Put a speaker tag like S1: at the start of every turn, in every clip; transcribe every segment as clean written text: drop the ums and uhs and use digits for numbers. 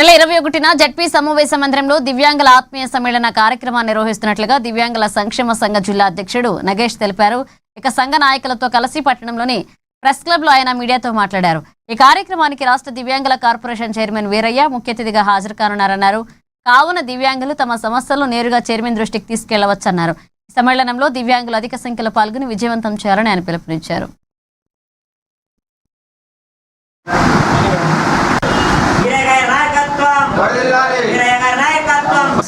S1: 21న ZP సమావేశ మందిరంలో దివ్యాంగుల ఆత్మీయ సమ్మేళన కార్యక్రమాన్ని నిర్వహిస్తున్నట్లుగా దివ్యాంగుల సంక్షేమ సంఘ జిల్లా అధ్యక్షుడు నగేష్ తెలిపారు. ఇక సంఘ నాయకులతో కలిసి పట్టణంలోని ప్రెస్ క్లబ్ లో ఆయన మీడియాతో మాట్లాడారు. ఈ కార్యక్రమానికి రాష్ట్ర దివ్యాంగుల కార్పొరేషన్ చైర్మన్ వీరయ్య ముఖ్య అతిథిగా హాజరు కానున్నారన్నారు. కావున దివ్యాంగులు తమ సమస్యలను నేరుగా చైర్మన్ దృష్టికి తీసుకెళ్లవచ్చన్నారు. ఈ సమ్మేళనంలో దివ్యాంగులు అధిక సంఖ్యలో పాల్గొని విజయవంతం చేయాలని ఆయన పిలుపునిచ్చారు.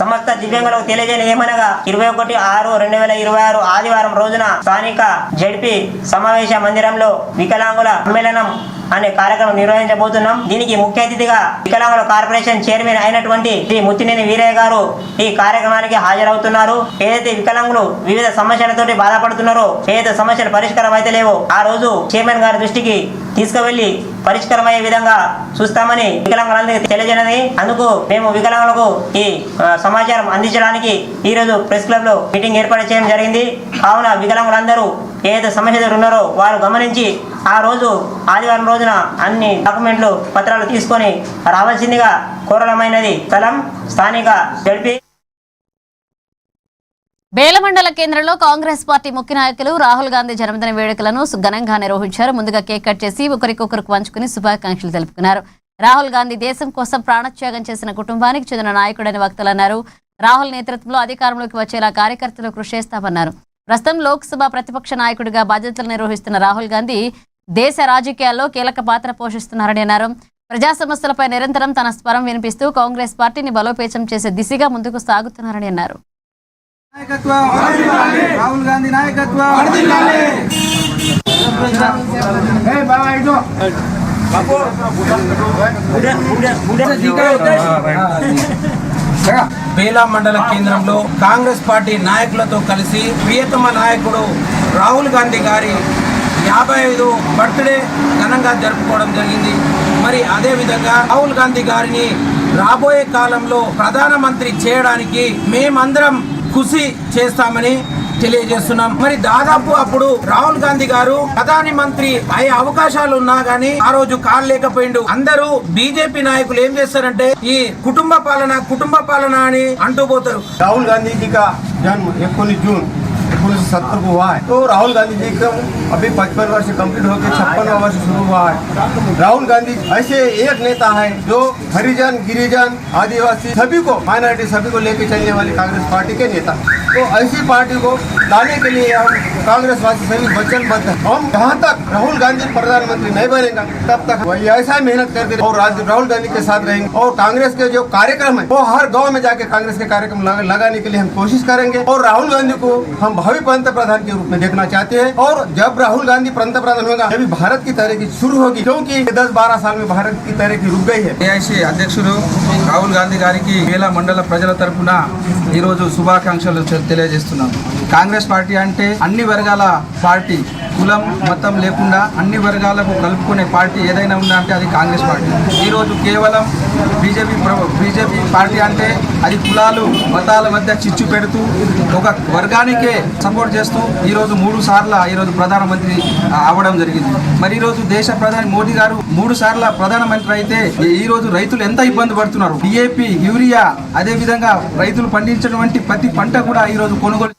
S2: సమస్త దివ్యాంగులకు తెలియజేయని ఏమనగా 21/6/2026 ఆదివారం రోజున స్థానిక జడ్పీ సమావేశ మందిరంలో వికలాంగుల సమ్మేళనం అనే కార్యక్రమం నిర్వహించబోతున్నాం. దీనికి ముఖ్య అతిథిగా వికలాంగుల కార్పొరేషన్ చైర్మన్ అయినటువంటి శ్రీ ముత్తినేని వీరయ్య గారు ఈ కార్యక్రమానికి హాజరవుతున్నారు. ఏదైతే వికలాంగులు వివిధ సమస్యలతోటి బాధపడుతున్నారో, ఏదైతే సమస్యలు పరిష్కారం అయితే లేవో ఆ రోజు చైర్మన్ గారి దృష్టికి తీసుకువెళ్లి పరిష్కారం అయ్యే విధంగా చూస్తామని వికలాంగులందరికీ తెలియజేయనని, అందుకు మేము వికలాంగులకు ఈ సమాచారం అందించడానికి ఈ రోజు ప్రెస్ క్లబ్ లో మీటింగ్ ఏర్పాటు చేయడం జరిగింది. కావున వికలాంగులందరూ ఏదైతే సమస్యలు ఉన్నారో వారు గమనించి ఆ రోజు ఆదివారం రోజున అన్ని డాక్యుమెంట్లు పత్రాలు తీసుకొని రావాల్సిందిగా కోరడమైనది. స్థలం స్థానిక జడ్పీ.
S1: బేలమండల కేంద్రంలో కాంగ్రెస్ పార్టీ ముఖ్య నాయకులు రాహుల్ గాంధీ జన్మదిన వేడుకలను ఘనంగా నిర్వహించారు. ముందుగా కేక్ కట్ చేసి ఒకరికొకరు పంచుకుని శుభాకాంక్షలు తెలుపుకున్నారు. రాహుల్ గాంధీ దేశం కోసం ప్రాణత్యాగం చేసిన కుటుంబానికి చెందిన నాయకుడని వక్తలు అన్నారు. రాహుల్ నేతృత్వంలో అధికారంలోకి వచ్చేలా కార్యకర్తలు కృషి చేస్తామన్నారు. ప్రస్తుతం లోక్సభ ప్రతిపక్ష నాయకుడిగా బాధ్యతలు నిర్వహిస్తున్న రాహుల్ గాంధీ దేశ రాజకీయాల్లో కీలక పాత్ర పోషిస్తున్నారని అన్నారు. ప్రజా సమస్యలపై నిరంతరం తన స్వరం వినిపిస్తూ కాంగ్రెస్ పార్టీని బలోపేతం చేసే దిశగా ముందుకు సాగుతున్నారని అన్నారు.
S3: రాహుల్ గాంధీ నాయకత్వం
S4: బేలా మండల కేంద్రంలో కాంగ్రెస్ పార్టీ నాయకులతో కలిసి ప్రియతమ నాయకుడు రాహుల్ గాంధీ గారి 55వ బర్త్డే ఘనంగా జరుపుకోవడం జరిగింది. మరి అదేవిధంగా రాహుల్ గాంధీ గారిని రాబోయే కాలంలో ప్రధానమంత్రి చేయడానికి మేమందరం కృషి చేస్తామని తెలియజేస్తున్నాం. మరి దాదాపు అప్పుడు రాహుల్ గాంధీ గారు ప్రధాని మంత్రి అయ్యే అవకాశాలు ఉన్నా గానీ ఆ రోజు కాలేకపోయిండు. అందరూ బీజేపీ నాయకులు ఏం చేస్తారంటే ఈ కుటుంబ పాలన అని అంటూ పోతారు.
S5: राहुल गांधी जी का जन्म 19 जून 1970 को हुआ है। तो राहुल गांधी जी का अभी 55 वर्ष कंप्लीट होकर 56वां वर्ष शुरू हुआ है। राहुल गांधी ऐसे एक नेता है जो हरिजन, गिरिजन, आदिवासी सभी को, माइनॉरिटी सभी को लेकर चलने वाली कांग्रेस पार्टी के नेता। तो ऐसी पार्टी को लाने के लिए हम कांग्रेस वासी सभी वचनबद्ध हैं। हम जहाँ तक राहुल गांधी प्रधानमंत्री नहीं बनेगा तब तक वही ऐसा मेहनत करते और राहुल गांधी के साथ रहेंगे। और कांग्रेस के जो कार्यक्रम है वो हर गाँव में जाके कांग्रेस के कार्यक्रम लगाने के लिए हम कोशिश करेंगे। और राहुल गांधी को हम भावी पंत प्रधान के रूप में देखना चाहते हैं। और जब राहुल गांधी पंत प्रधान होगा तभी भारत की तरक्की शुरू होगी, क्योंकि 10-12 साल में भारत की तरक्की रुक गई है।
S4: ఏఐసీ అధ్యక్షుడు రాహుల్ గాంధీ గారికి బేలా మండల ప్రజల తరఫున ఈరోజు శుభాకాంక్షలు తెలియజేస్తున్నాం. కాంగ్రెస్ పార్టీ అంటే అన్ని వర్గాల పార్టీ, కులం మతం లేకుండా అన్ని వర్గాలకు కలుపుకునే పార్టీ ఏదైనా ఉందా అంటే అది కాంగ్రెస్ పార్టీ. ఈరోజు కేవలం బీజేపీ పార్టీ అంటే అది కులాలు మతాల మధ్య చిచ్చు పెడుతూ ఒక వర్గానికే సపోర్ట్ చేస్తూ ఈరోజు 3 సార్లు ఈరోజు ప్రధానమంత్రి అవ్వడం జరిగింది. మరి ఈరోజు దేశ ప్రధాని మోడీ గారు 3 సార్లు ప్రధానమంత్రి అయితే ఈరోజు రైతులు ఎంత ఇబ్బంది పడుతున్నారు. డిఏపి, యూరియా, అదేవిధంగా రైతులు పండించినటువంటి ప్రతి పంట కూడా ఈరోజు కొనుగోలు